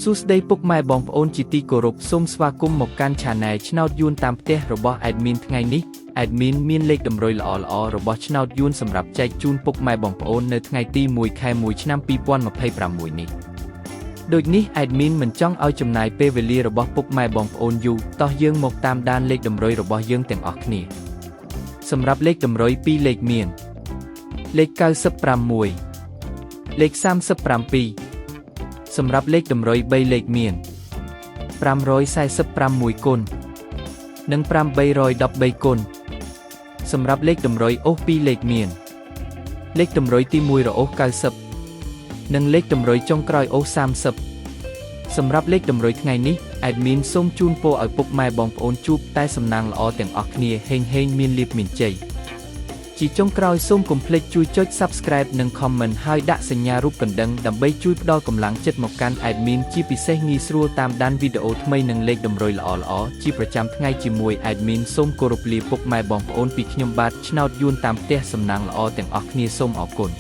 សួស្តីពុកម៉ែបងប្អូនជាទីគោរពសូមស្វាគមន៍មកកាន់ Channel ឆ្នោតយួនតាមផ្ទះរបស់ Admin ថ្ងៃនេះ Admin មានលេខតម្រុយល្អៗរបស់ឆ្នោតយួនសម្រាប់ចែកជូនពុកម៉ែបងប្អូននៅថ្ងៃទី1 ខែ 1 ឆ្នាំ 2026 នេះដូចនេះ Admin មិនចង់ឲ្យចំណាយពេលវេលារបស់ពុកម៉ែបងប្អូនយូរតោះយើងមកតាមដានលេខតម្រុយរបស់យើងទាំងអស់គ្នាសម្រាប់លេខតម្រុយ2លេខមានលេខ96លេខ37សម្រាប់លេខតម្រុយ3លេខមាន546គុណនិង813គុណសម្រាប់លេខតម្រុយអូស2លេខមានលេខតម្រុយទី1រអូស90និងលេខតម្រុយចុងក្រោយអូស30សម្រាប់លេខតម្រុយថ្ងៃនេះ Admin សូមជូនពរឲ្យពុកម៉ែបងប្អូនជួបតែសំណាងល្អទាំងអស់គ្នាហេងមានលាភមានជ័យជាចុងក្រោយសូមកុំភ្លេចជួយចុច Subscribe និង Comment ហើយដាក់សញ្ញារូបកណ្ដឹងដើម្បីជួយផ្ដល់កម្លាំងចិត្តមកកាន់ Admin ជាពិសេសងាយស្រួលតាមដានវីដេអូថ្មីនិងលេខតម្រុយល្អៗជាប្រចាំថ្ងៃជាមួយ Admin សូមគោរពលាពុកម៉ែបងប្អូនពីខ្ញុំបាទឆ្នោតយួនតាមផ្ទះសំណាងល្អទាំងអស់គ្នាសូមអរគុណ